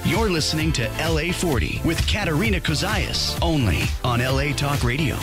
You're listening to LA40 with Katerina Cozias, only on LA Talk Radio.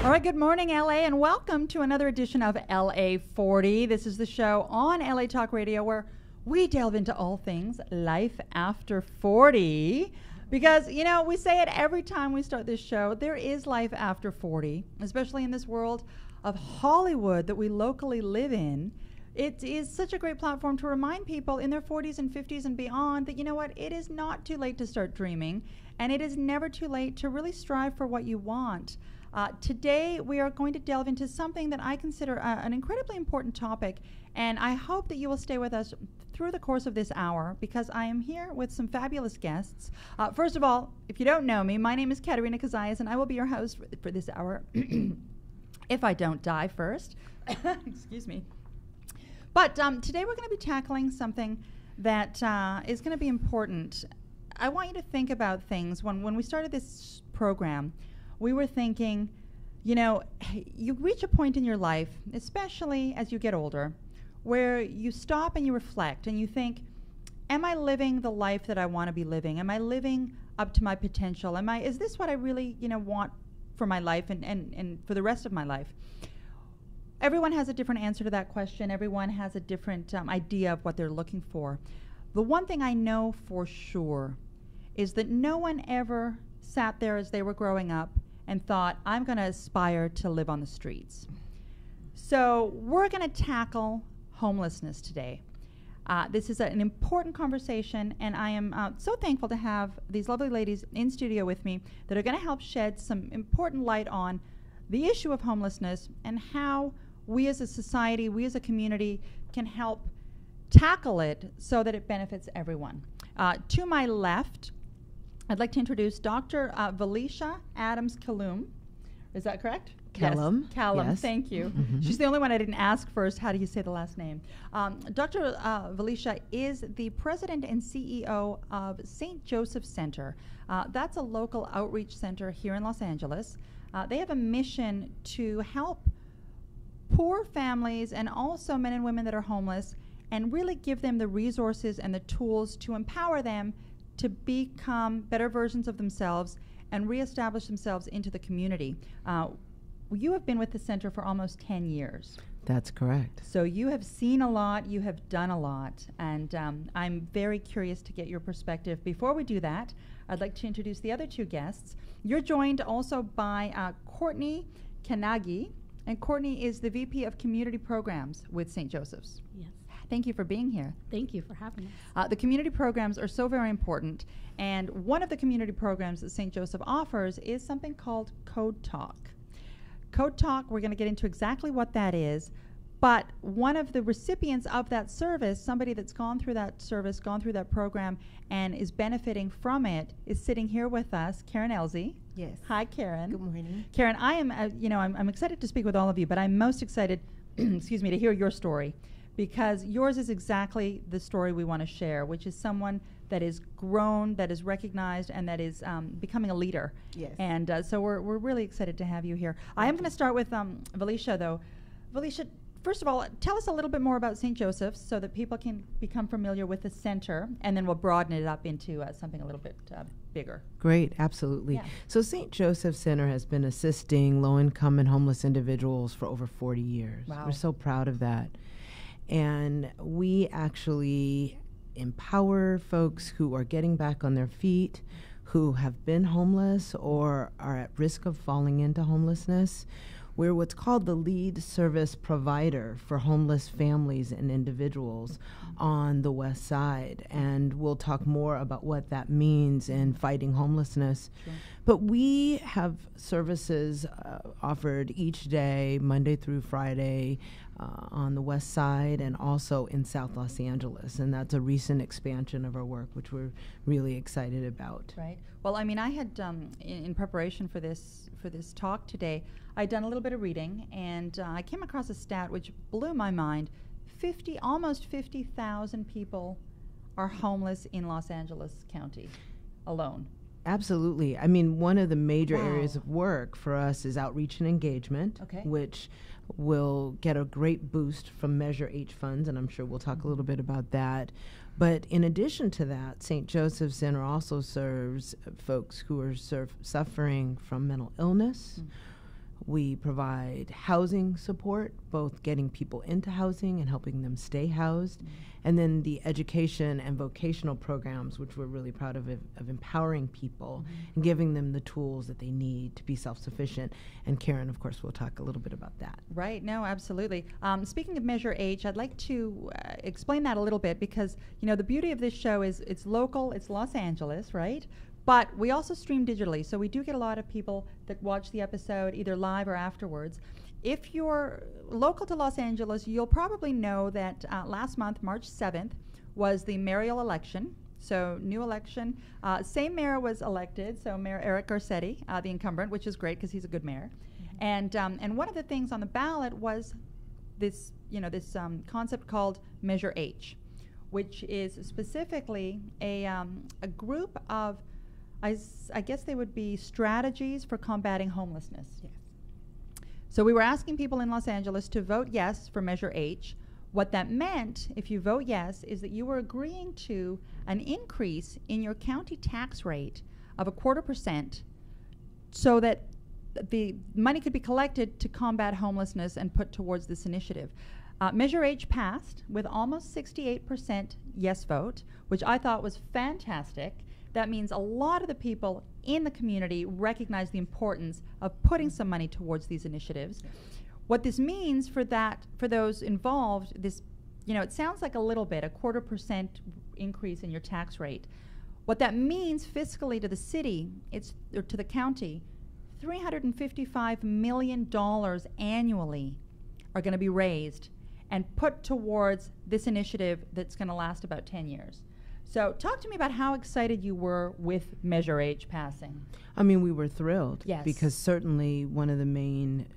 All right, good morning, LA, and welcome to another edition of LA40. This is the show on LA Talk Radio where we delve into all things life after 40. Because, you know, we say it every time we start this show, there is life after 40, especially in this world of Hollywood that we locally live in. It is such a great platform to remind people in their 40s and 50s and beyond that, you know what, it is not too late to start dreaming, and it is never too late to really strive for what you want. Today, we are going to delve into something that I consider an incredibly important topic, and I hope that you will stay with us through the course of this hour because I am here with some fabulous guests. First of all, if you don't know me, my name is Katerina Cozias, and I will be your host for this hour if I don't die first. Excuse me. But today we're going to be tackling something that is going to be important. I want you to think about things. When we started this program, we were thinking, you know, you reach a point in your life, especially as you get older, where you stop and you reflect and you think, am I living the life that I want to be living? Am I living up to my potential? Is this what I really, you know, want for my life and for the rest of my life? Everyone has a different answer to that question. Everyone has a different idea of what they're looking for. The one thing I know for sure is that no one ever sat there as they were growing up and thought, I'm going to aspire to live on the streets. So we're going to tackle homelessness today. This is an important conversation, and I am so thankful to have these lovely ladies in studio with me that are going to help shed some important light on the issue of homelessness and how we as a society, we as a community can help tackle it so that it benefits everyone. To my left, I'd like to introduce Dr. Valisha Adams-Kallum. Is that correct? Kallum. Yes. Kallum, yes. Thank you. Mm-hmm. She's the only one I didn't ask first. How do you say the last name? Dr. Valisha is the president and CEO of St. Joseph Center. That's a local outreach center here in Los Angeles. They have a mission to help poor families and also men and women that are homeless and really give them the resources and the tools to empower them to become better versions of themselves and reestablish themselves into the community. You have been with the center for almost 10 years. That's correct. So you have seen a lot, you have done a lot, and I'm very curious to get your perspective. Before we do that, I'd like to introduce the other two guests. You're joined also by Courtney Kanagi, and Courtney is the VP of Community Programs with St. Joseph's. Yes. Thank you for being here. Thank you for having us. The community programs are so very important, and one of the community programs that St. Joseph offers is something called Code Talk. Code Talk, we're going to get into exactly what that is, but one of the recipients of that service, somebody that's gone through that service, gone through that program, and is benefiting from it, is sitting here with us, Karen Elsie. Yes. Hi, Karen. Good morning. Karen, I am, I'm excited to speak with all of you, but I'm most excited, excuse me, to hear your story, because yours is exactly the story we want to share, which is someone that is grown, that is recognized, and that is becoming a leader. Yes. And so we're really excited to have you here. I am going to start with Valisha, though. Valisha, first of all, tell us a little bit more about St. Joseph's so that people can become familiar with the center, and then we'll broaden it up into something a little bit bigger. Great, absolutely. Yeah. So St. Joseph Center has been assisting low-income and homeless individuals for over 40 years. Wow. We're so proud of that. And we actually empower folks who are getting back on their feet, who have been homeless or are at risk of falling into homelessness. We're what's called the lead service provider for homeless families and individuals on the West Side. And we'll talk more about what that means in fighting homelessness. Sure. But we have services offered each day, Monday through Friday, on the west side and also in South Los Angeles. And that's a recent expansion of our work, which we're really excited about. Right. Well, I mean, I had, in preparation for this talk today, I'd done a little bit of reading, and I came across a stat which blew my mind. Almost 50,000 people are homeless in Los Angeles County alone. Absolutely. I mean, one of the major Wow. areas of work for us is outreach and engagement, Okay. which will get a great boost from Measure H funds, and I'm sure we'll talk a little bit about that. But in addition to that, St. Joseph's Center also serves folks who are suffering from mental illness. We provide housing support, both getting people into housing and helping them stay housed. And then the education and vocational programs, which we're really proud of empowering people and giving them the tools that they need to be self-sufficient. And Karen, of course, will talk a little bit about that. Right. No, absolutely. Speaking of Measure H, I'd like to explain that a little bit because, you know, the beauty of this show is it's local, it's Los Angeles, right? But we also stream digitally, so we do get a lot of people that watch the episode either live or afterwards. If you're local to Los Angeles, you'll probably know that last month, March 7th, was the mayoral election. So new election. Same mayor was elected, so Mayor Eric Garcetti, the incumbent, which is great because he's a good mayor. And one of the things on the ballot was this, concept called Measure H, which is specifically a group of, I guess they would be strategies for combating homelessness. Yes. So we were asking people in Los Angeles to vote yes for Measure H. What that meant, if you vote yes, is that you were agreeing to an increase in your county tax rate of 0.25% so that the money could be collected to combat homelessness and put towards this initiative. Measure H passed with almost 68% yes vote, which I thought was fantastic. That means a lot of the people in the community recognize the importance of putting some money towards these initiatives. What this means for those involved, it sounds like a little bit, 0.25% increase in your tax rate. What that means fiscally to the city, or to the county, $355 million annually are going to be raised and put towards this initiative that's going to last about 10 years. So talk to me about how excited you were with Measure H passing. I mean, we were thrilled. Yes. Because certainly one of the main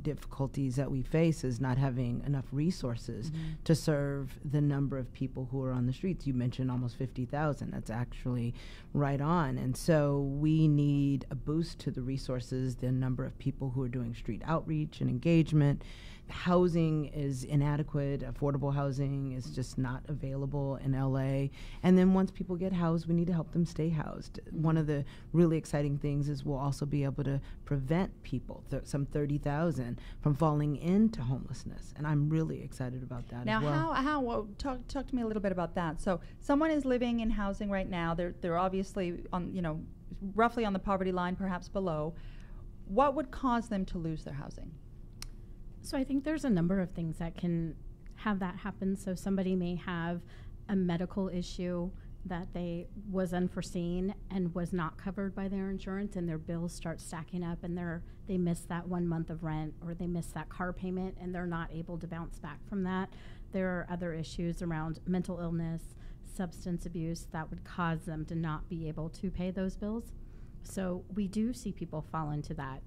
difficulties that we face is not having enough resources to serve the number of people who are on the streets. You mentioned almost 50,000. That's actually right on. And so we need a boost to the resources, the number of people who are doing street outreach and engagement. Housing is inadequate. Affordable housing is just not available in LA. And then once people get housed, we need to help them stay housed. One of the really exciting things is we'll also be able to prevent people, some 30,000, from falling into homelessness. And I'm really excited about that Now, as well. well, talk to me a little bit about that. So someone is living in housing right now. They're obviously on, roughly on the poverty line, perhaps below. What would cause them to lose their housing? So I think there's a number of things that can have that happen. So somebody may have a medical issue that was unforeseen and was not covered by their insurance, and their bills start stacking up, and they miss that 1 month of rent, or they miss that car payment, and they're not able to bounce back from that. There are other issues around mental illness, substance abuse that would cause them to not be able to pay those bills. So we do see people fall into that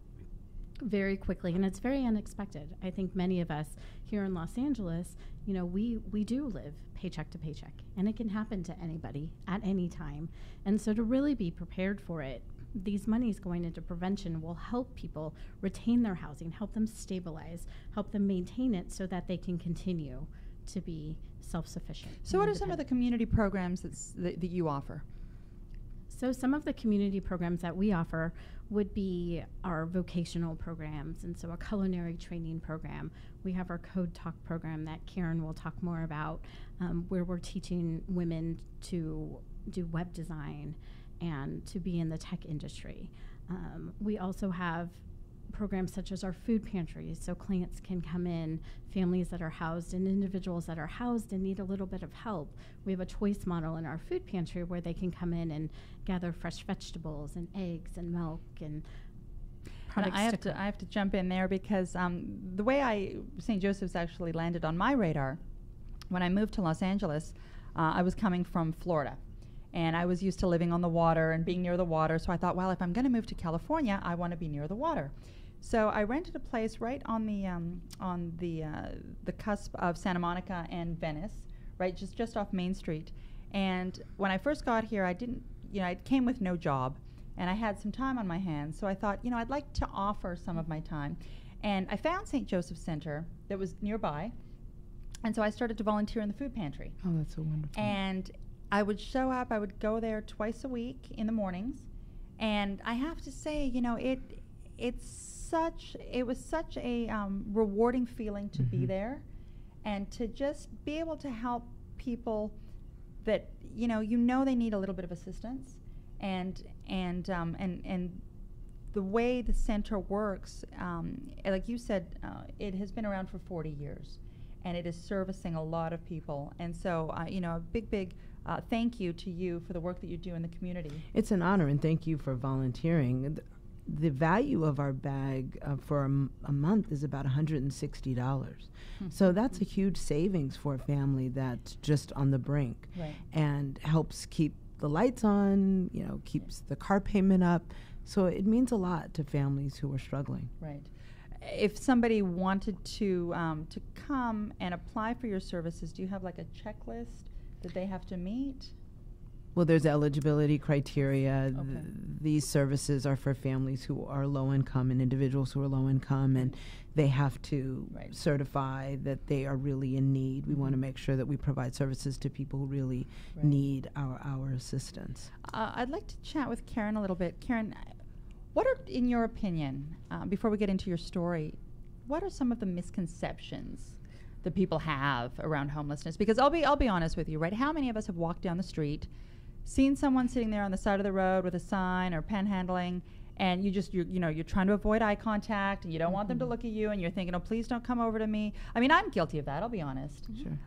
very quickly, and it's very unexpected. I think many of us here in Los Angeles, we do live paycheck to paycheck, and it can happen to anybody at any time. And so to really be prepared for it, these monies going into prevention will help people retain their housing, help them stabilize, help them maintain it so that they can continue to be self-sufficient. So what are some of the community programs that you offer? So some of the community programs that we offer would be our vocational programs, and so a culinary training program. We have our Code Talk program that Karen will talk more about, where we're teaching women to do web design and to be in the tech industry. We also have programs such as our food pantries, so clients can come in, families that are housed and individuals that are housed and need a little bit of help. We have a choice model in our food pantry where they can come in and gather fresh vegetables and eggs and milk and products I have to jump in there because the way St. Joseph's actually landed on my radar, when I moved to Los Angeles, I was coming from Florida. And I was used to living on the water and being near the water. So I thought, well, if I'm going to move to California, I want to be near the water. So I rented a place right on the cusp of Santa Monica and Venice, right, just off Main Street. And when I first got here, I came with no job, and I had some time on my hands. So I thought, I'd like to offer some of my time. And I found St. Joseph's Center that was nearby. And so I started to volunteer in the food pantry. Oh, that's so wonderful. And I would show up. I would go there twice a week in the mornings. And I have to say, it was such a rewarding feeling to be there and to just be able to help people that they need a little bit of assistance, and the way the center works, like you said, it has been around for 40 years, and it is servicing a lot of people. And so a big thank you to you for the work that you do in the community. It's an honor, and thank you for volunteering. The value of our bag for a month is about $160. So that's a huge savings for a family that's just on the brink, right, and helps keep the lights on, keeps the car payment up. So it means a lot to families who are struggling. Right. If somebody wanted to come and apply for your services, do you have like a checklist that they have to meet? Well, there's eligibility criteria. Okay. These services are for families who are low income and individuals who are low income, and they have to certify that they are really in need. We want to make sure that we provide services to people who really need our assistance. I'd like to chat with Karen a little bit. Karen, what are, in your opinion, before we get into your story, what are some of the misconceptions that people have around homelessness? Because I'll be honest with you, right? How many of us have walked down the street, seen someone sitting there on the side of the road with a sign or panhandling, and you're trying to avoid eye contact, and you don't want them to look at you, and you're thinking, oh, please don't come over to me. I mean, I'm guilty of that, I'll be honest. Sure.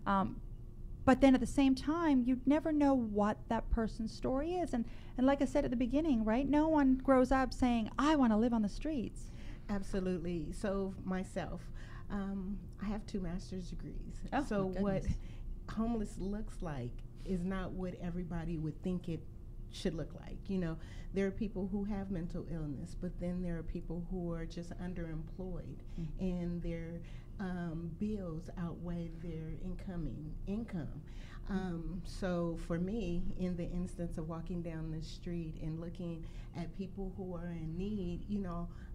But then at the same time, you never know what that person's story is. And like I said at the beginning, right, no one grows up saying, I want to live on the streets. Absolutely. So myself, I have 2 master's degrees. Oh, so what goodness. homeless looks like is not what everybody would think it should look like. There are people who have mental illness, but then there are people who are just underemployed, and their bills outweigh their income. So for me, in the instance of walking down the street and looking at people who are in need,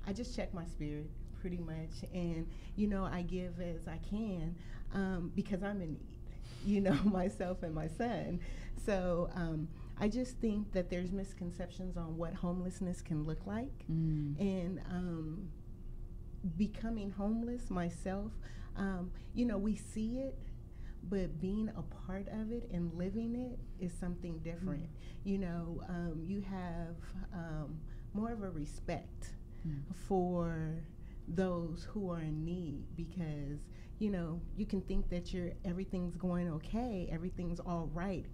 I just check my spirit pretty much, and I give as I can, because I'm in need, myself and my son. So I just think that there's misconceptions on what homelessness can look like, and becoming homeless myself, we see it, but being a part of it and living it is something different. You have more of a respect for those who are in need, because you can think that everything's going okay, everything's all right.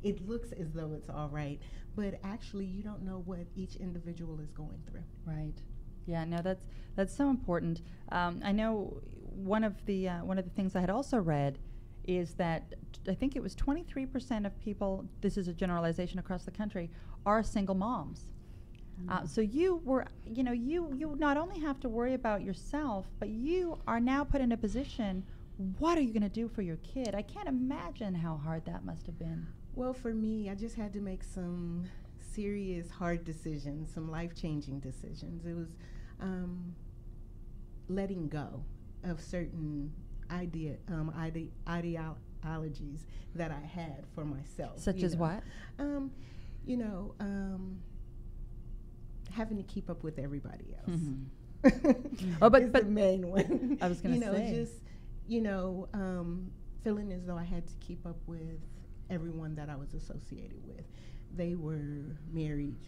It looks as though it's all right, but actually you don't know what each individual is going through. Right. Yeah. No, that's so important. I know one of the things I had also read is that I think it was 23% of people, this is a generalization across the country, are single moms. So you were, you not only have to worry about yourself, but you are now put in a position, what are you going to do for your kid? I can't imagine how hard that must have been. Well, for me, I just had to make some serious, hard decisions, some life-changing decisions. It was letting go of certain ideologies that I had for myself. Such as what? Having to keep up with everybody else. Oh, but is the main one. I was going to say, just feeling as though I had to keep up with everyone that I was associated with. They were married,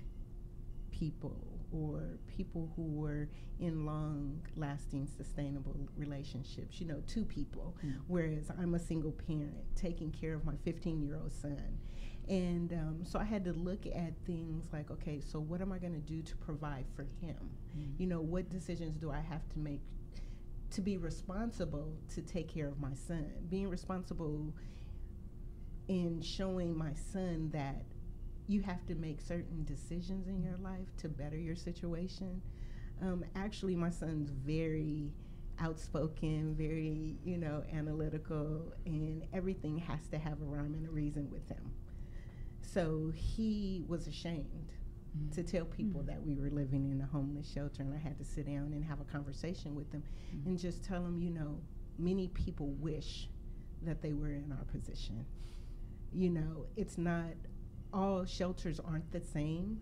people or people who were in long-lasting, sustainable relationships, two people, whereas I'm a single parent taking care of my 15-year-old son. And so I had to look at things like, okay, so what am I going to do to provide for him? What decisions do I have to make to be responsible to take care of my son? Being responsible in showing my son that you have to make certain decisions in your life to better your situation. Actually, my son's very outspoken, very, analytical, and everything has to have a rhyme and a reason with him. So he was ashamed to tell people that we were living in a homeless shelter, and I had to sit down and have a conversation with him and just tell him, many people wish that they were in our position. It's not, all shelters aren't the same.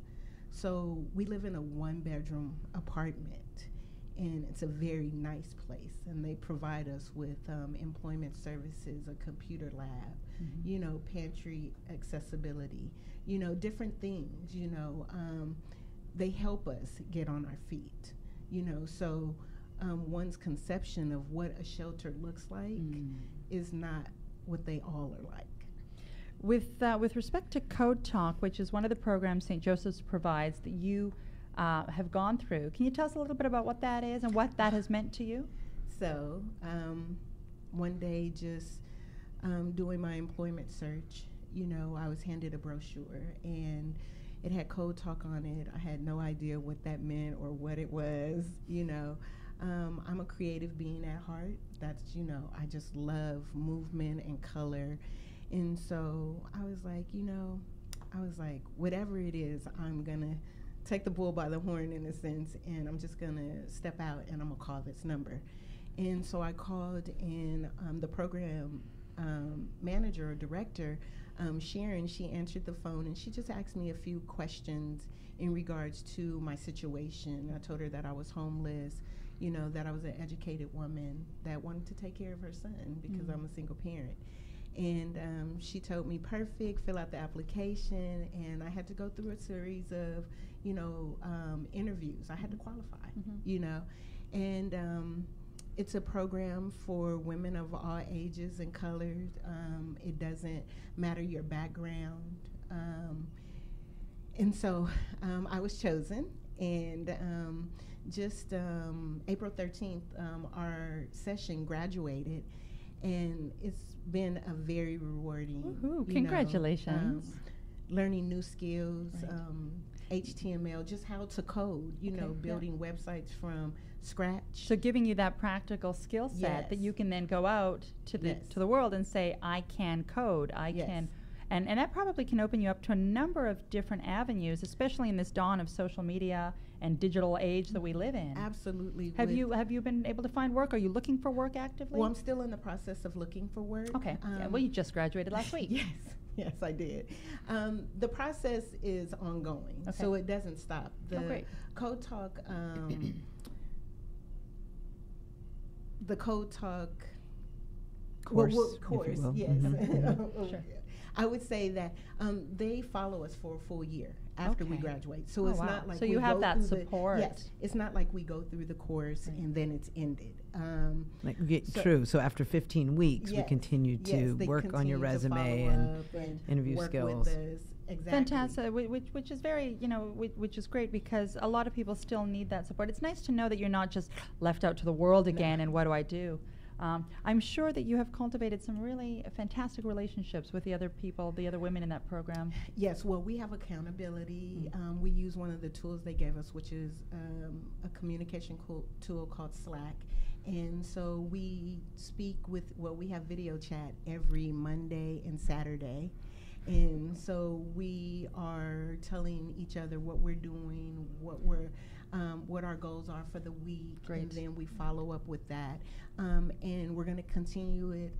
So we live in a 1-bedroom apartment, and it's a very nice place, and they provide us with employment services, a computer lab, pantry accessibility, different things, they help us get on our feet, so one's conception of what a shelter looks like is not what they all are like. With respect to Code Talk, which is one of the programs St. Joseph's provides that you have gone through, can you tell us a little bit about what that is and what that has meant to you? So, one day just doing my employment search, I was handed a brochure and it had Code Talk on it. I had no idea what that meant or what it was, I'm a creative being at heart. That's, I just love movement and color. And so I was like, whatever it is, I'm going to take the bull by the horn in a sense, and I'm just going to step out and I'm going to call this number. And so I called, and the program manager or director, Sharon, she answered the phone, and she just asked me a few questions in regards to my situation. I told her that I was homeless, that I was an educated woman that wanted to take care of her son because I'm a single parent. And she told me, perfect, fill out the application, and I had to go through a series of, interviews. I had to qualify, and it's a program for women of all ages and colors. It doesn't matter your background. And so I was chosen, and just April 13th, our session graduated, and it's been a very rewarding. Woohoo, congratulations. Learning new skills, HTML, just how to code, building websites from scratch. So giving you that practical skill set that you can then go out to the world and say, I can code, I can. And that probably can open you up to a number of different avenues, especially in this dawn of social media and digital age that we live in. Absolutely. Have you been able to find work? Are you looking for work actively? Well, I'm still in the process of looking for work. Okay. Well, you just graduated last week. Yes, I did. The process is ongoing, so it doesn't stop. The Code Talk, the Code Talk course, yes. Sure. I would say that they follow us for a full year after we graduate. So it's not like so you have that support. Yes, it's not like we go through the course and then it's ended. True. So after 15 weeks, we continue to work on your resume and interview skills. Exactly. Fantastic, which is very, which is great because a lot of people still need that support. It's nice to know that you're not just left out to the world again and what do I do? I'm sure that you have cultivated some really fantastic relationships with the other people, the other women in that program. Yes, well, we have accountability. We use one of the tools they gave us, which is a communication tool called Slack. And so we speak we have video chat every Monday and Saturday. And so we are telling each other what we're doing, what our goals are for the week. Great. And then we follow up with that. And we're going to continue it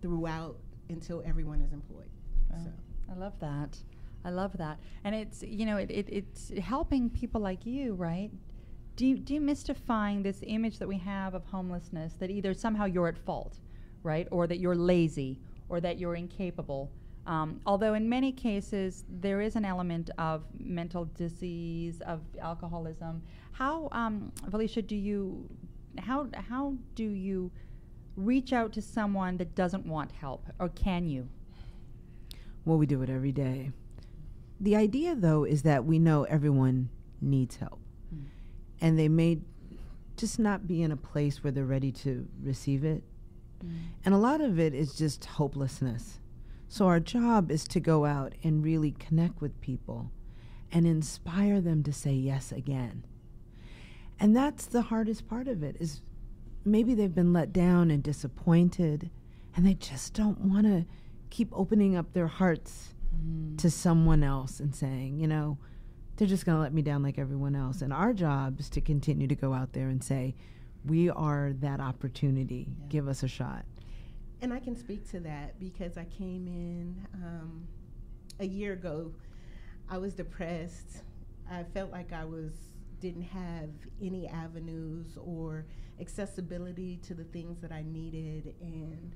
throughout until everyone is employed. So. I love that. I love that. And it's, it's helping people like you, right? Demystifying this image that we have of homelessness, that either somehow you're at fault, right? Or that you're lazy, or that you're incapable. Although in many cases there is an element of mental disease, of alcoholism. How, Felicia, how do you reach out to someone that doesn't want help, or can you? Well, we do it every day. The idea, though, is that we know everyone needs help. And they may just not be in a place where they're ready to receive it. And a lot of it is just hopelessness. So our job is to go out and really connect with people and inspire them to say yes again. And that's the hardest part of it, is maybe they've been let down and disappointed, and they just don't want to keep opening up their hearts to someone else and saying, you know, they're just going to let me down like everyone else. And our job is to continue to go out there and say, we are that opportunity. Yeah. Give us a shot. And I can speak to that because I came in a year ago. I was depressed. I felt like I didn't have any avenues or accessibility to the things that I needed. And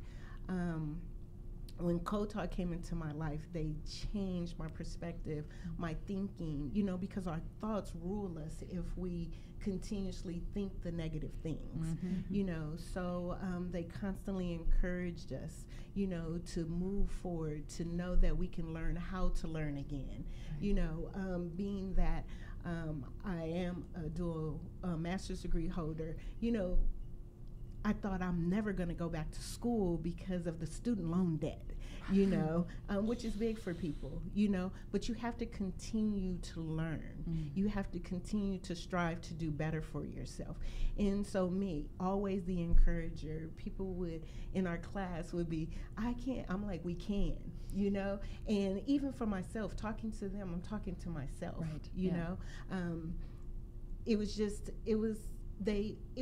when Co-Talk came into my life, they changed my perspective, my thinking, you know, because our thoughts rule us if we continuously think the negative things, you know. So they constantly encouraged us, you know, to move forward, to know that we can learn how to learn again, you know, being that I am a dual master's degree holder, you know. I thought I'm never going to go back to school because of the student loan debt, you know, which is big for people, you know, but you have to continue to learn. You have to continue to strive to do better for yourself. And so me, always the encourager, people would, in our class would be, I can't, I'm like, we can, you know, and even for myself, talking to them, I'm talking to myself, you know. It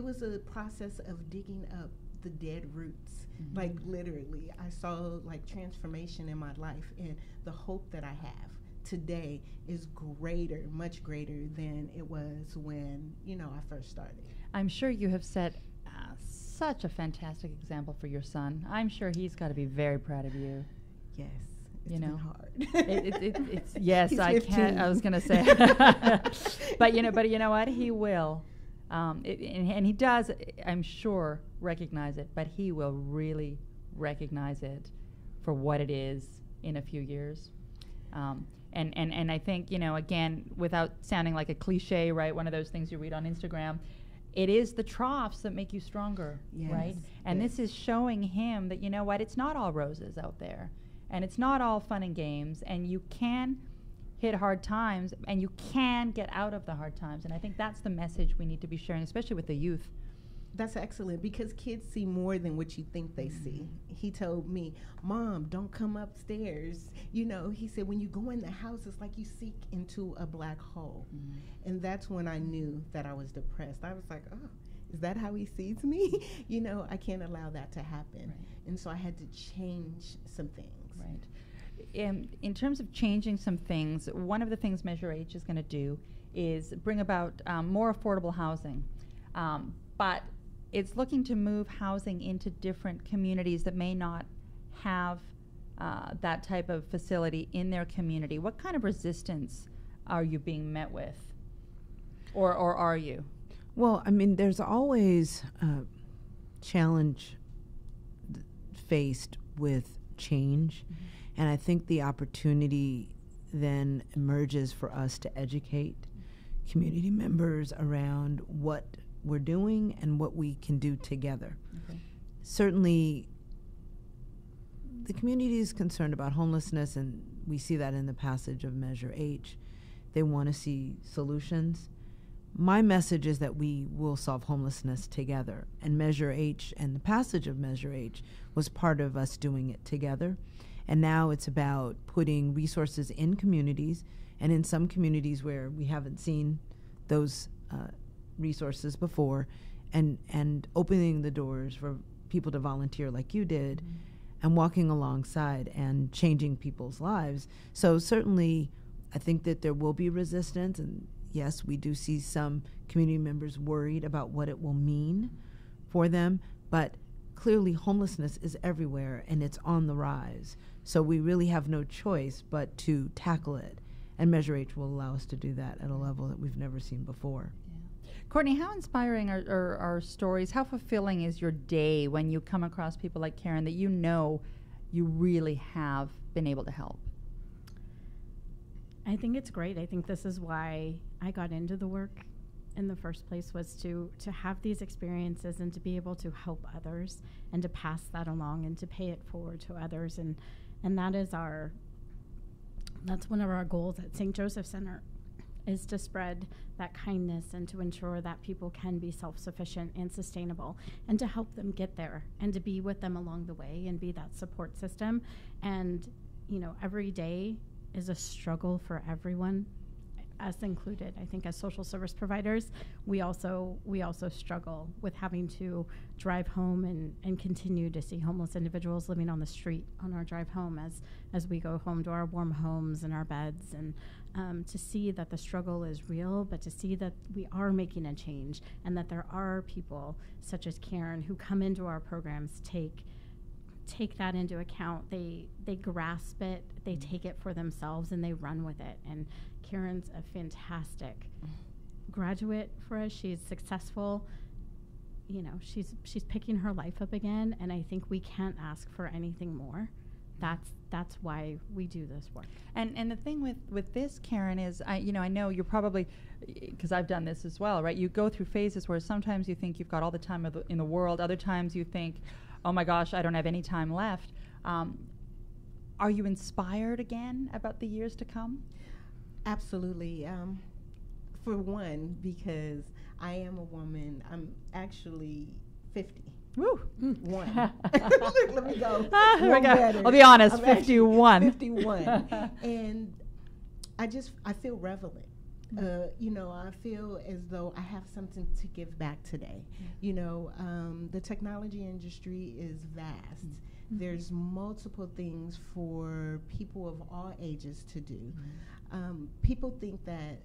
was a process of digging up the dead roots. Like literally, I saw like transformation in my life, and the hope that I have today is greater, much greater than it was when, you know, I first started. I'm sure you have set such a fantastic example for your son. I'm sure he's got to be very proud of you. Yes. It's been hard. It's yes, I can't. I was going to say, but you know what? He will. And he does, I'm sure, recognize it, but he will really recognize it for what it is in a few years. And I think, you know, again, without sounding like a cliche, right, one of those things you read on Instagram, it is the troughs that make you stronger, right? And this is showing him that, you know what, it's not all roses out there, and it's not all fun and games, and you can hit hard times, and you can get out of the hard times. And I think that's the message we need to be sharing, especially with the youth. That's excellent, because kids see more than what you think they see. He told me, Mom, don't come upstairs. You know, he said, when you go in the house, it's like you seek into a black hole. And that's when I knew that I was depressed. I was like, oh, is that how he sees me? You know, I can't allow that to happen. And so I had to change some things. In terms of changing some things, one of the things Measure H is going to do is bring about more affordable housing. But it's looking to move housing into different communities that may not have that type of facility in their community. What kind of resistance are you being met with? Or are you? Well, I mean, there's always challenge faced with change. And I think the opportunity then emerges for us to educate community members around what we're doing and what we can do together. Certainly, the community is concerned about homelessness, and we see that in the passage of Measure H. They want to see solutions. My message is that we will solve homelessness together, and Measure H and the passage of Measure H was part of us doing it together. And now it's about putting resources in communities, and in some communities where we haven't seen those resources before, and opening the doors for people to volunteer like you did, and walking alongside and changing people's lives. So certainly I think that there will be resistance, and yes, we do see some community members worried about what it will mean for them, but clearly homelessness is everywhere and it's on the rise. So we really have no choice but to tackle it. And Measure H will allow us to do that at a level that we've never seen before. Yeah. Courtney, how inspiring are stories? How fulfilling is your day when you come across people like Karen that you know you really have been able to help? I think it's great. I think this is why I got into the work in the first place, was to have these experiences and to be able to help others and to pass that along and to pay it forward to others. And that's one of our goals at St. Joseph Center, is to spread that kindness and to ensure that people can be self-sufficient and sustainable, and to help them get there and to be with them along the way and be that support system. And, you know, every day is a struggle for everyone, us included. I think as social service providers, we also struggle with having to drive home and continue to see homeless individuals living on the street on our drive home as we go home to our warm homes and our beds, and to see that the struggle is real, but to see that we are making a change, and that there are people such as Karen who come into our programs, take that into account. They grasp it, they take it for themselves, and they run with it. And Karen's a fantastic graduate for us. She's successful. You know, she's picking her life up again, and I think we can't ask for anything more. That's why we do this work. And the thing with this, Karen, is I know you're probably, because I've done this as well, right? You go through phases where sometimes you think you've got all the time in the world. Other times you think, oh my gosh, I don't have any time left. Are you inspired again about the years to come? Absolutely. For one, because I am a woman. I'm actually 50. Woo! One. Let me go. Here we go. I'll be honest, 51. 51. And I feel relevant. I feel as though I have something to give back today. The technology industry is vast. There's multiple things for people of all ages to do. People think that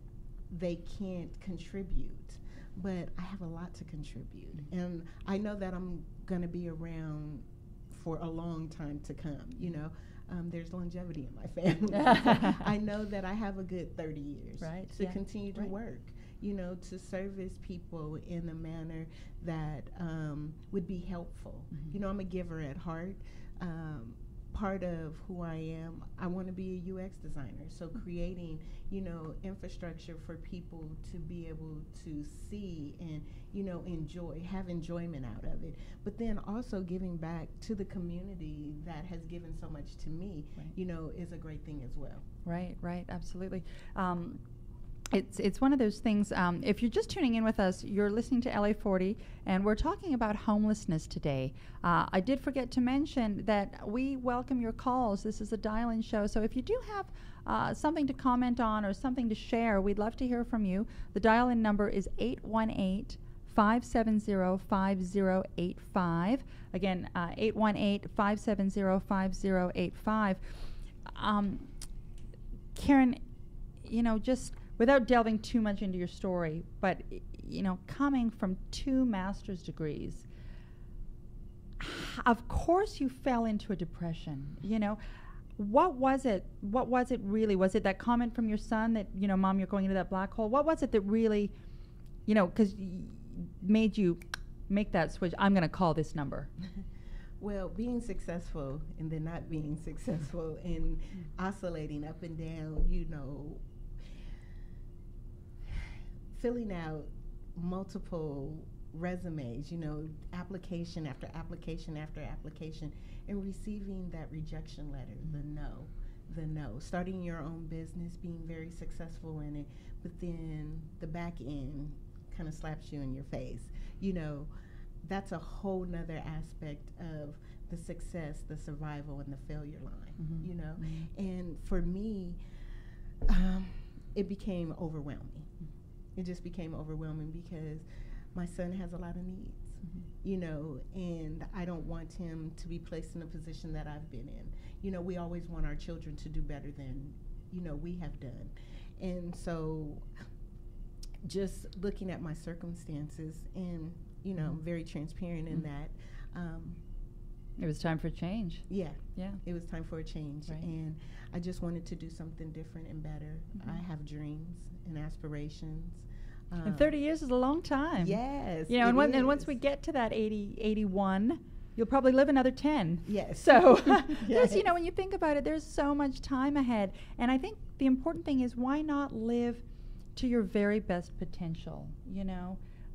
they can't contribute, but I have a lot to contribute. And I know that I'm going to be around for a long time to come, There's longevity in my family. So I know that I have a good 30 years to continue to work, to service people in a manner that would be helpful. I'm a giver at heart. Part of who I am, I want to be a UX designer. So creating, infrastructure for people to be able to see and, have enjoyment out of it. But then also giving back to the community that has given so much to me, is a great thing as well. Right, absolutely. It's one of those things, if you're just tuning in with us, you're listening to LA40, and we're talking about homelessness today. I did forget to mention that we welcome your calls. This is a dial-in show, so if you do have something to comment on or something to share, we'd love to hear from you. The dial-in number is 818-570-5085. Again, 818-570-5085. Karen, just without delving too much into your story, but coming from 2 master's degrees, of course you fell into a depression. What was it? What was it really? Was it that comment from your son that, Mom, you're going into that black hole? What was it that really, because made you make that switch? I'm going to call this number. Well, being successful and then not being successful and oscillating up and down, filling out multiple resumes, application after application after application, and receiving that rejection letter, the no. Starting your own business, being very successful in it, but then the back end kind of slaps you in your face. That's a whole nother aspect of the success, the survival, and the failure line, And for me, it became overwhelming. It just became overwhelming because my son has a lot of needs, and I don't want him to be placed in a position that I've been in. We always want our children to do better than, we have done. And so just looking at my circumstances and, I'm very transparent in that, It was time for change. Yeah, Yeah. it was time for a change, Right. and I just wanted to do something different and better. I have dreams and aspirations. And 30 years is a long time. Yes, You know, it and once is. we get to that 80, 81, you'll probably live another 10. Yes. So, there's, Yes. when you think about it, there's so much time ahead. And I think the important thing is, why not live to your very best potential,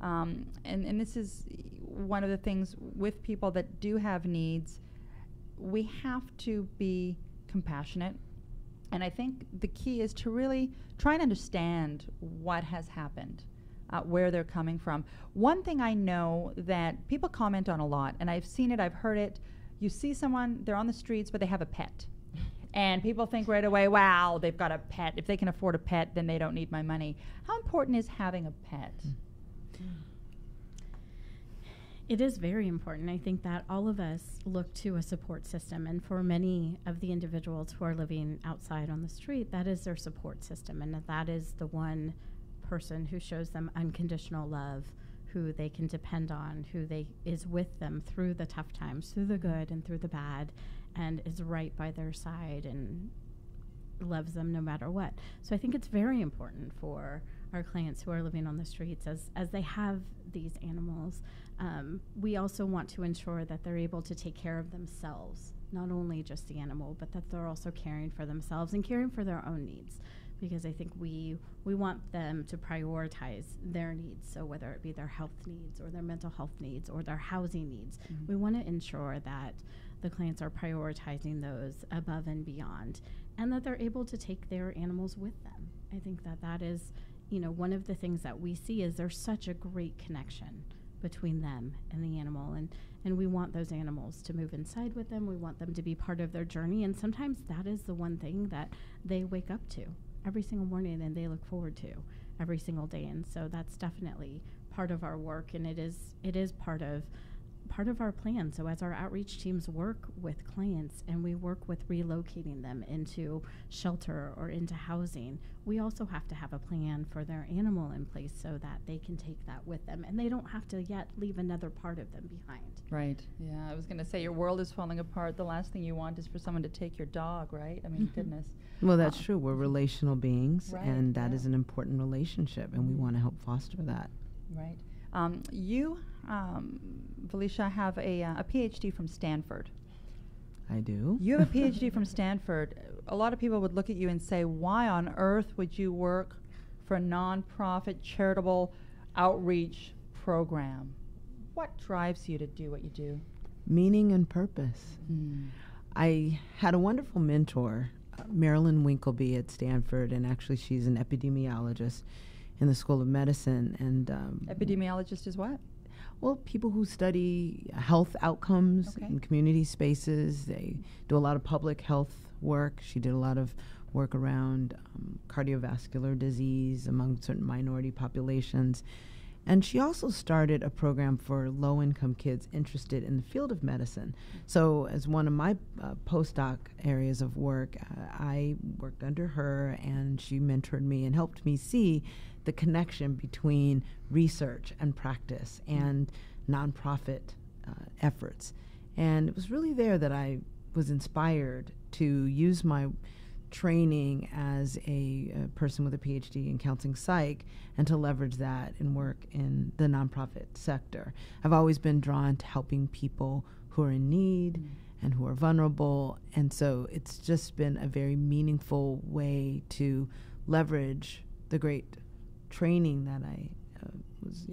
and this is one of the things with people that do have needs. We have to be compassionate. And I think the key is to really try and understand what has happened, where they're coming from. One thing I know that people comment on a lot, and I've seen it, I've heard it, you see someone, they're on the streets, but they have a pet. And people think right away, wow, they've got a pet. If they can afford a pet, then they don't need my money. How important is having a pet? It is very important. I think that all of us look to a support system, and for many of the individuals who are living outside on the street, that is their support system, and that is the one person who shows them unconditional love, who they can depend on, is with them through the tough times, through the good and through the bad, and is right by their side and loves them no matter what. So I think it's very important for our clients who are living on the streets as they have these animals. We also want to ensure that they're able to take care of themselves, not only just the animal, but that they're also caring for themselves and caring for their own needs. Because I think we want them to prioritize their needs. So whether it be their health needs or their mental health needs or their housing needs, we want to ensure that the clients are prioritizing those above and beyond, and that they're able to take their animals with them. I think that is, one of the things that we see is there's such a great connection between them and the animal, and we want those animals to move inside with them. We want them to be part of their journey, and sometimes that is the one thing that they wake up to every single morning and they look forward to every single day. And so that's definitely part of our work, and it is part of our plan. So as our outreach teams work with clients and we work with relocating them into shelter or into housing, we also have to have a plan for their animal in place so that they can take that with them and they don't have to yet leave another part of them behind. Right. Yeah, I was going to say, your world is falling apart. The last thing you want is for someone to take your dog, right? I mean, goodness. Well, that's true. We're relational beings, Right, and that yeah. is an important relationship, and we want to help foster that. Right. You, Felicia, have a PhD from Stanford. I do. You have a PhD from Stanford. A lot of people would look at you and say, why on earth would you work for a nonprofit charitable outreach program? What drives you to do what you do? Meaning and purpose. I had a wonderful mentor, Marilyn Winkleby at Stanford, and actually she's an epidemiologist in the School of Medicine. And Epidemiologist is what? well, people who study health outcomes Okay. in community spaces. They do a lot of public health work. She did a lot of work around cardiovascular disease among certain minority populations. And she also started a program for low-income kids interested in the field of medicine. So as one of my postdoc areas of work, I worked under her, and she mentored me and helped me see the connection between research and practice and nonprofit efforts. And it was really there that I was inspired to use my training as a person with a PhD in counseling psych and to leverage that in work in the nonprofit sector. I've always been drawn to helping people who are in need and who are vulnerable, and so it's just been a very meaningful way to leverage the great training that I was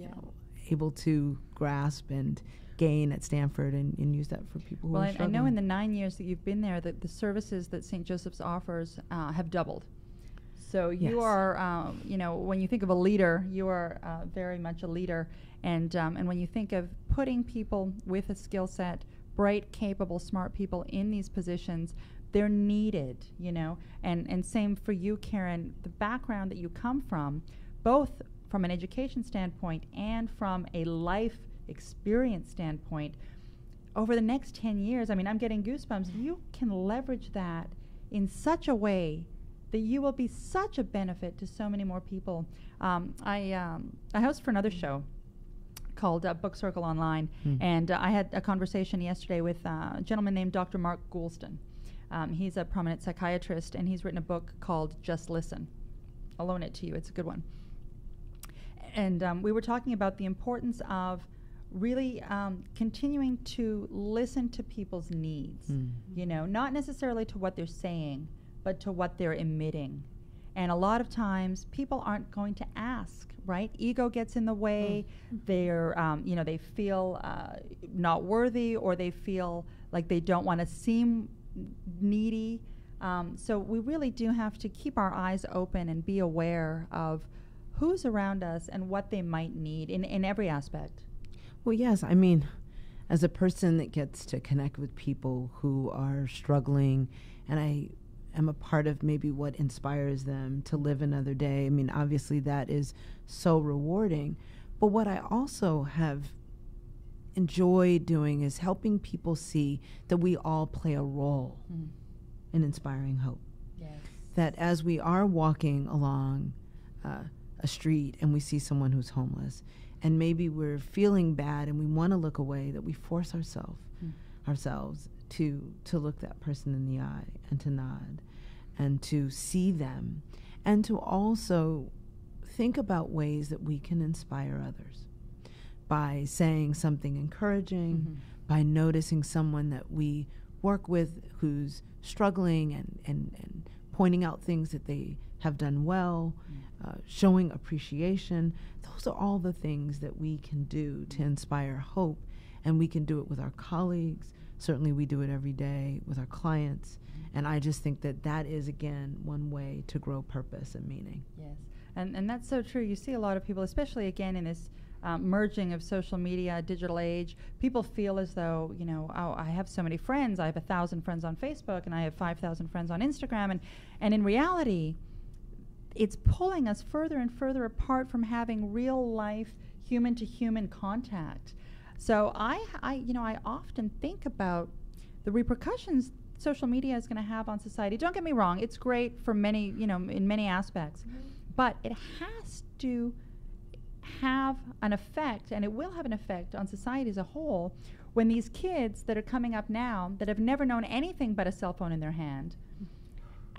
able to grasp and gain at Stanford and use that for people who are Well, I struggling. know in the 9 years that you've been there that the services that St. Joseph's offers have doubled. So you Yes. are, when you think of a leader, you are very much a leader. And when you think of putting people with a skill set, bright, capable, smart people in these positions, they're needed, And same for you, Karen, the background that you come from, both from an education standpoint and from a life experience standpoint, over the next 10 years, I mean, I'm getting goosebumps. You can leverage that in such a way that you will be such a benefit to so many more people. I host for another show called Book Circle Online, and I had a conversation yesterday with a gentleman named Dr. Mark Goulston. He's a prominent psychiatrist, and he's written a book called Just Listen. I'll loan it to you. It's a good one. And we were talking about the importance of really continuing to listen to people's needs, you know, not necessarily to what they're saying, but to what they're emitting. And a lot of times people aren't going to ask, right? Ego gets in the way. They're, you know, they feel not worthy, or they feel like they don't want to seem needy. So we really do have to keep our eyes open and be aware of who's around us and what they might need in every aspect. Well, yes. I mean, as a person that gets to connect with people who are struggling, and I am a part of maybe what inspires them to live another day, I mean, obviously that is so rewarding. But what I also have enjoyed doing is helping people see that we all play a role in inspiring hope. Yes. That as we are walking along a street and we see someone who's homeless, and maybe we're feeling bad and we want to look away, that we force ourselves to look that person in the eye and to nod and to see them, and to also think about ways that we can inspire others by saying something encouraging, by noticing someone that we work with who's struggling and pointing out things that they have done well, showing appreciation. Those are all the things that we can do to inspire hope, and we can do it with our colleagues. Certainly we do it every day with our clients, and I just think that that is, again, one way to grow purpose and meaning. Yes, and that's so true. You see a lot of people, especially again in this merging of social media, digital age, people feel as though, you know, oh, I have so many friends. I have 1,000 friends on Facebook, and I have 5,000 friends on Instagram, and in reality, it's pulling us further and further apart from having real life, human-to-human contact. So I often think about the repercussions social media is going to have on society. Don't get me wrong; it's great for many, you know, in many aspects, but it has to have an effect, and it will have an effect on society as a whole, when these kids that are coming up now that have never known anything but a cell phone in their hand,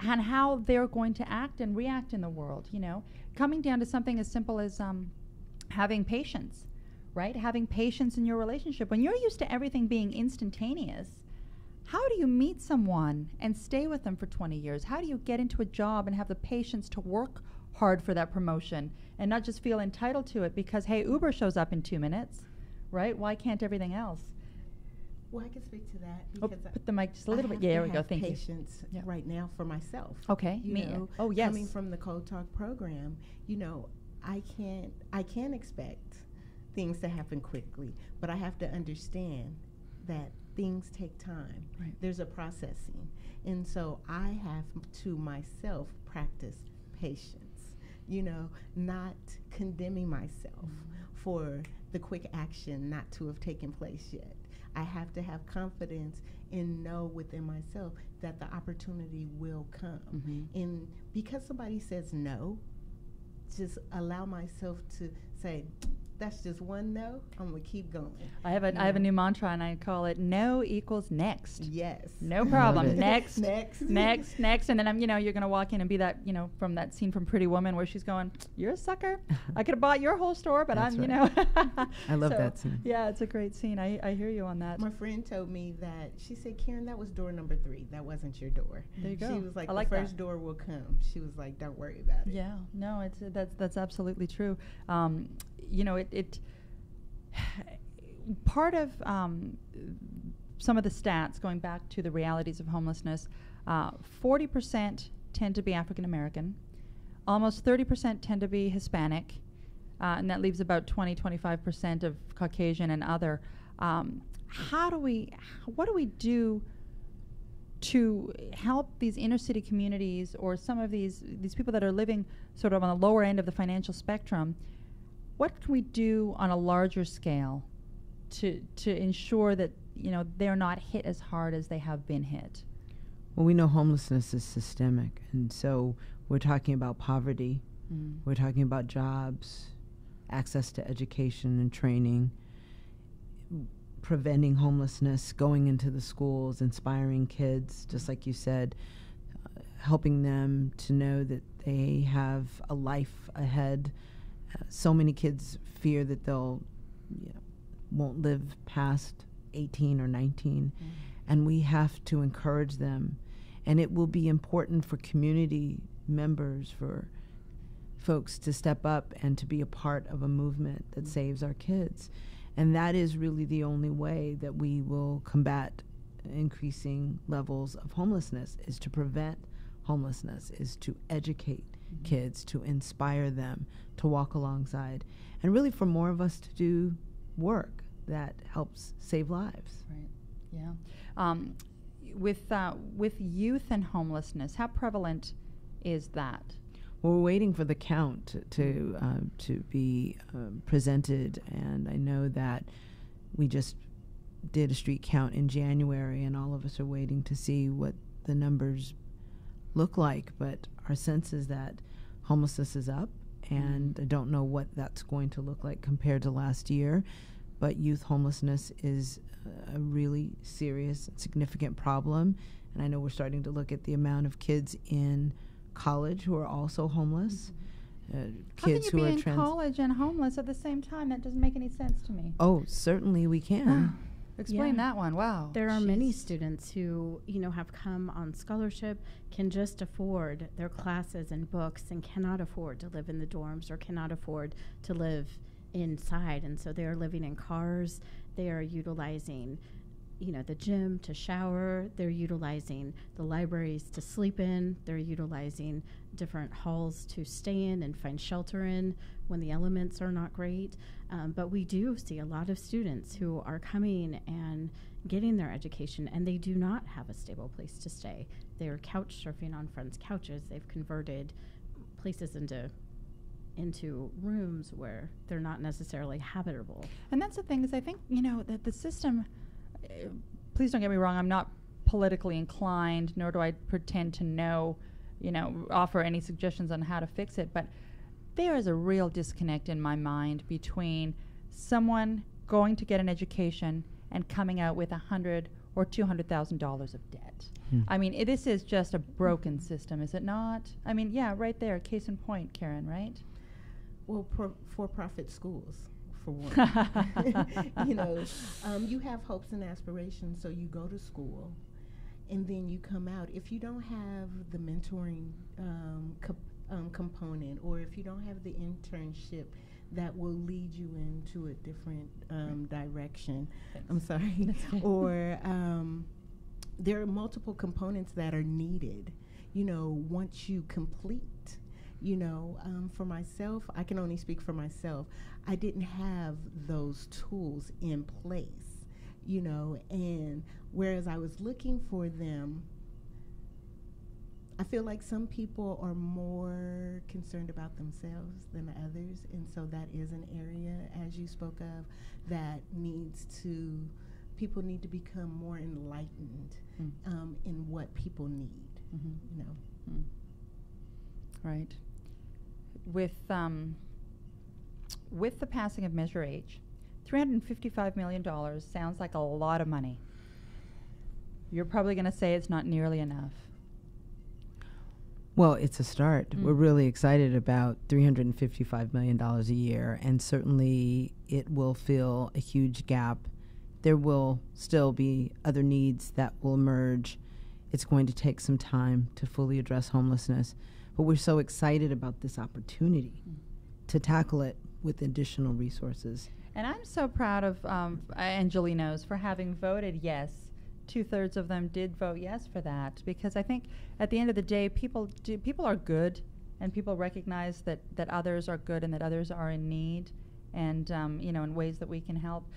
and how they're going to act and react in the world, you know, coming down to something as simple as having patience, right? Having patience in your relationship. When you're used to everything being instantaneous, how do you meet someone and stay with them for 20 years? How do you get into a job and have the patience to work hard for that promotion and not just feel entitled to it because, hey, Uber shows up in 2 minutes, right? Why can't everything else? Well, I can speak to that because put the mic just a little bit. Yeah, there we go. Thank you. Patience right now for myself. Okay, you me. know, Oh, yes. Coming from the Cold Talk program, you know, I can't expect things to happen quickly, but I have to understand that things take time. Right. There's a processing, and so I have to myself practice patience. You know, not condemning myself for the quick action not to have taken place yet. I have to have confidence and know within myself that the opportunity will come. And because somebody says no, just allow myself to say, that's just one no, I'm gonna keep going. I have a new mantra, and I call it no equals next. Yes. No problem. Next, next, next, and then I'm, you know, you're gonna walk in and be that, you know, from that scene from Pretty Woman where she's going, "You're a sucker. I could have bought your whole store, but That's I'm, right. you know." I love that scene. Yeah, it's a great scene. I hear you on that. My friend told me that, she said, Karen, that was door number 3. That wasn't your door. There you go. She was like, I like the first that. door will come. She was like, don't worry about it. Yeah, no, it's that's absolutely true. You know, it part of some of the stats going back to the realities of homelessness, 40% tend to be African American, almost 30% tend to be Hispanic, and that leaves about 20-25% of Caucasian and other. What do we do to help these inner city communities, or some of these people that are living sort of on the lower end of the financial spectrum? What can we do on a larger scale to ensure that, you know, they're not hit as hard as they have been hit? Well, we know homelessness is systemic, and so we're talking about poverty, we're talking about jobs, access to education and training, preventing homelessness, going into the schools, inspiring kids, just like you said, helping them to know that they have a life ahead. So many kids fear that they'll won't live past 18 or 19, and we have to encourage them. And it will be important for community members, for folks to step up and to be a part of a movement that saves our kids. And that is really the only way that we will combat increasing levels of homelessness, is to prevent homelessness, is to educate kids, to inspire them, to walk alongside, and really for more of us to do work that helps save lives. Right. Yeah. With youth and homelessness, how prevalent is that? Well, we're waiting for the count to be presented, and I know that we just did a street count in January, and all of us are waiting to see what the numbers look like. But our sense is that homelessness is up, and I don't know what that's going to look like compared to last year. But youth homelessness is a really serious, significant problem, and I know we're starting to look at the amount of kids in college who are also homeless. Kids who are How can you be in college and homeless at the same time? That doesn't make any sense to me. Oh, certainly we can. Explain that one. Wow. There are many students who, have come on scholarship, can just afford their classes and books, and cannot afford to live in the dorms or cannot afford to live inside. And so they are living in cars. They are utilizing, the gym to shower. They're utilizing the libraries to sleep in. They're utilizing different halls to stay in and find shelter in when the elements are not great. But we do see a lot of students who are coming and getting their education, and they do not have a stable place to stay. They're couch surfing on friends' couches. They've converted places into rooms where they're not necessarily habitable. And that's the thing, is I think, that the system, please don't get me wrong, I'm not politically inclined, nor do I pretend to know, offer any suggestions on how to fix it, but there is a real disconnect in my mind between someone going to get an education and coming out with $100,000 or $200,000 of debt. I mean, this is just a broken system, is it not? I mean, yeah, right there, case in point, Karen, right? Well, for-profit schools, for one. You have hopes and aspirations, so you go to school, and then you come out. If you don't have the mentoring component, or if you don't have the internship that will lead you into a different direction, I'm sorry, or there are multiple components that are needed, once you complete. For myself, I can only speak for myself. I didn't have those tools in place, and whereas I was looking for them, I feel like some people are more concerned about themselves than others, and so that is an area, as you spoke of, that people need to become more enlightened in what people need, Right. With the passing of Measure H, $355 million sounds like a lot of money. You're probably going to say it's not nearly enough. Well, it's a start. We're really excited about $355 million a year, and certainly it will fill a huge gap. There will still be other needs that will emerge. It's going to take some time to fully address homelessness, but we're so excited about this opportunity to tackle it with additional resources. And I'm so proud of Angelinos for having voted yes. 2/3 of them did vote yes for that, because I think at the end of the day, people are good, and people recognize that others are good and that others are in need, and in ways that we can help.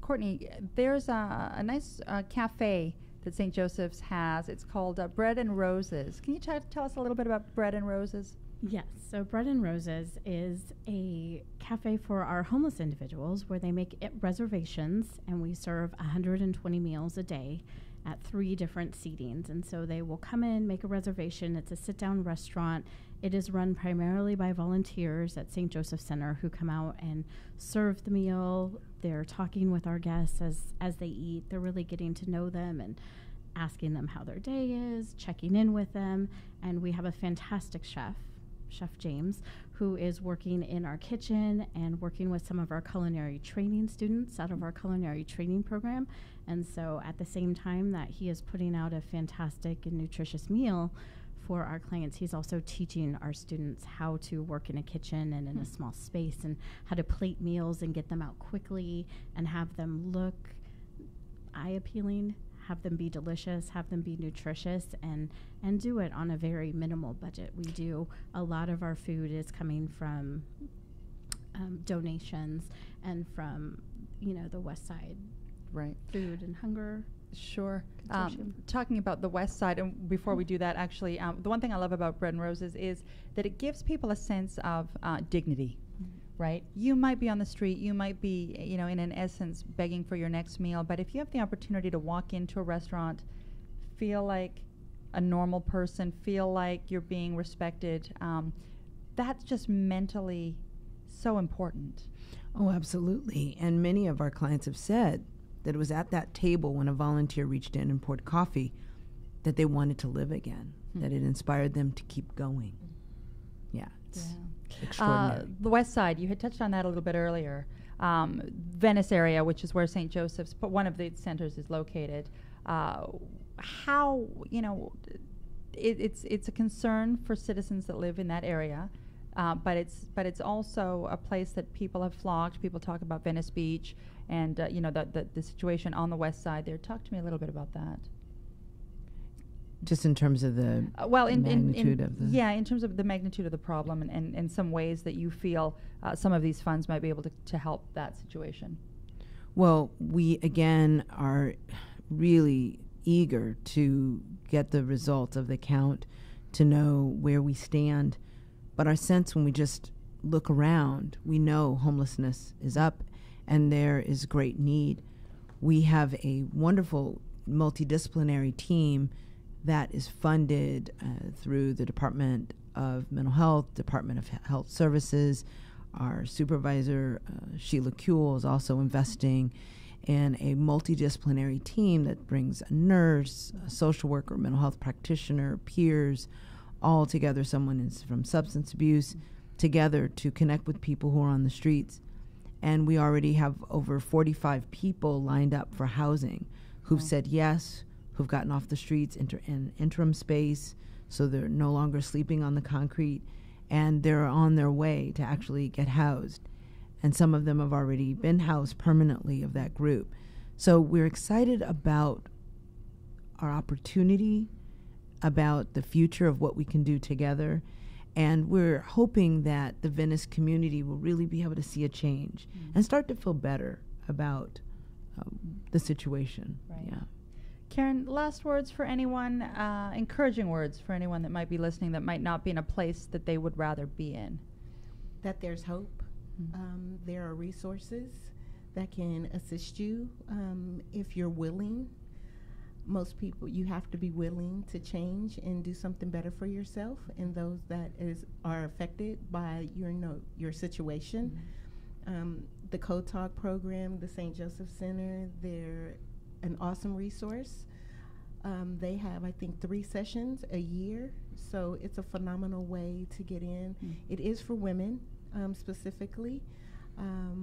Courtney, there's a nice cafe that St. Joseph's has. It's called Bread and Roses. Can you tell us a little bit about Bread and Roses? Yes, so Bread and Roses is a cafe for our homeless individuals where they make reservations, and we serve 120 meals a day, at 3 different seatings. And so they will come in, make a reservation. It's a sit-down restaurant. It is run primarily by volunteers at St. Joseph Center who come out and serve the meal. They're talking with our guests as they eat. They're really getting to know them and asking them how their day is, checking in with them. And we have a fantastic chef, Chef James, who is working in our kitchen and working with some of our culinary training students out of our culinary training program. And so at the same time that he is putting out a fantastic and nutritious meal for our clients, he's also teaching our students how to work in a kitchen and in a small space, and how to plate meals and get them out quickly and have them look eye-appealing, have them be delicious, have them be nutritious, and do it on a very minimal budget. We do a lot of our food is coming from donations and from, the West Side Food and Hunger. Sure. Talking about the West Side, and before we do that, actually, the one thing I love about Bread and Roses is that it gives people a sense of dignity, right? You might be on the street, you might be, in an essence, begging for your next meal, but if you have the opportunity to walk into a restaurant, feel like a normal person, feel like you're being respected, that's just mentally so important. Oh, absolutely. And many of our clients have said that it was at that table when a volunteer reached in and poured coffee that they wanted to live again, that it inspired them to keep going. Yeah, it's extraordinary. The West Side, you had touched on that a little bit earlier. Venice area, which is where St. Joseph's, but one of the centers is located. How, it's a concern for citizens that live in that area. But it's also a place that people have flocked. People talk about Venice Beach and the situation on the West Side there. Talk to me a little bit about that. Just in terms of the magnitude of the... Yeah, in terms of the magnitude of the problem and some ways that you feel some of these funds might be able to help that situation. Well, we, again, are really eager to get the results of the count, to know where we stand. But our sense when we just look around, we know homelessness is up and there is great need. We have a wonderful multidisciplinary team that is funded through the Department of Mental Health, Department of Health Services. Our supervisor, Sheila Kuehl, is also investing in a multidisciplinary team that brings a nurse, a social worker, mental health practitioner, peers, all together, someone is from substance abuse, together to connect with people who are on the streets. And we already have over 45 people lined up for housing who've said yes, who've gotten off the streets in interim space, so they're no longer sleeping on the concrete, and they're on their way to actually get housed. And some of them have already been housed permanently of that group. So we're excited about our opportunity, about the future of what we can do together. And we're hoping that the Venice community will really be able to see a change and start to feel better about the situation. Right. Yeah. Karen, last words for anyone, encouraging words for anyone that might be listening that might not be in a place that they would rather be in. That there's hope. There are resources that can assist you if you're willing. Most people, you have to be willing to change and do something better for yourself and those that are affected by your situation. The Co-Talk program, the St. Joseph Center, they're an awesome resource. They have, I think, 3 sessions a year, so it's a phenomenal way to get in. It is for women specifically.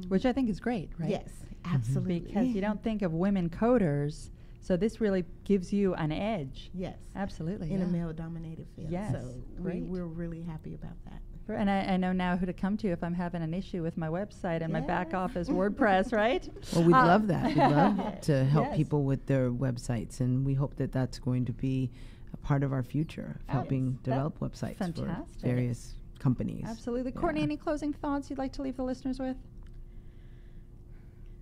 Which I think is great, right? Yes, absolutely. Because you don't think of women coders, so this really gives you an edge. Yes. Absolutely. In a male-dominated field. Yes, So we're really happy about that. And I know now who to come to if I'm having an issue with my website and my back office WordPress, right? Well, we'd love that. We'd love to help Yes. people with their websites, and we hope that that's going to be a part of our future, of helping develop websites fantastic. for various companies. Absolutely. Yeah. Courtney, any closing thoughts you'd like to leave the listeners with?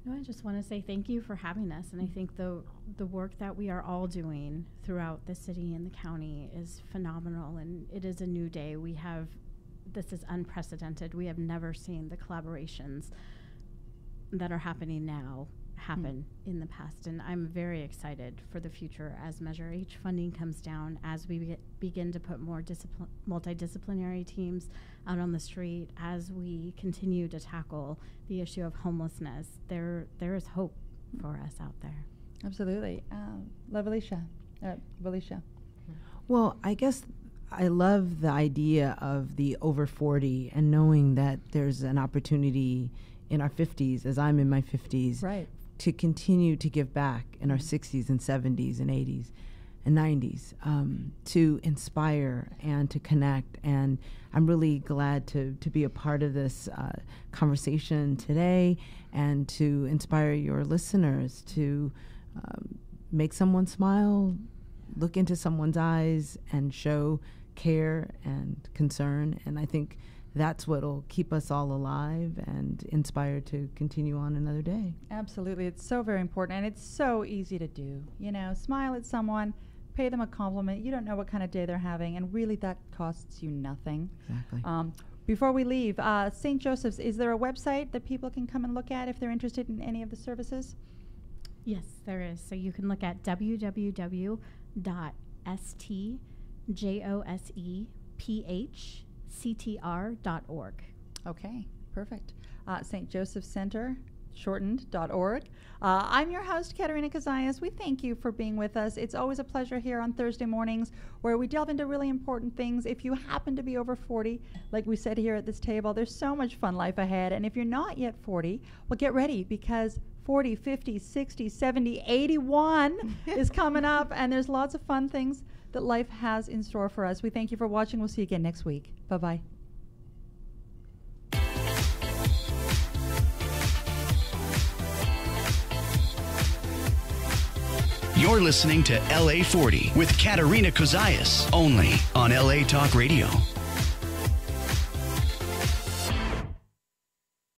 No, I just want to say thank you for having us, and I think the work that we are all doing throughout the city and the county is phenomenal, and it is a new day. This is unprecedented. We have never seen the collaborations that are happening now happen in the past. And I'm very excited for the future as Measure H funding comes down, as we begin to put more multidisciplinary teams out on the street, as we continue to tackle the issue of homelessness. There is hope for us out there. Absolutely. Valisha. Well, I guess I love the idea of the over 40 and knowing that there's an opportunity in our 50s, as I'm in my 50s, right, to continue to give back in our 60s and 70s and 80s and 90s, to inspire and to connect. And I'm really glad to be a part of this conversation today and to inspire your listeners to make someone smile, look into someone's eyes, and show care and concern. And I think that's what'll keep us all alive and inspired to continue on another day. Absolutely. It's so very important, and it's so easy to do. You know, smile at someone, pay them a compliment. You don't know what kind of day they're having, and really that costs you nothing. Exactly. Before we leave, St. Joseph's, is there a website that people can come and look at if they're interested in any of the services? Yes, there is. So you can look at www.stjosephctr.org. Okay, perfect. St. Joseph Center, shortened.org. I'm your host, Katerina Cozias. We thank you for being with us. It's always a pleasure here on Thursday mornings where we delve into really important things. If you happen to be over 40, like we said here at this table, there's so much fun life ahead. And if you're not yet 40, well, get ready, because 40, 50, 60, 70, 81 is coming up, and there's lots of fun things that life has in store for us. We thank you for watching. We'll see you again next week. Bye-bye. You're listening to LA40 with Katerina Cozias, only on LA Talk Radio.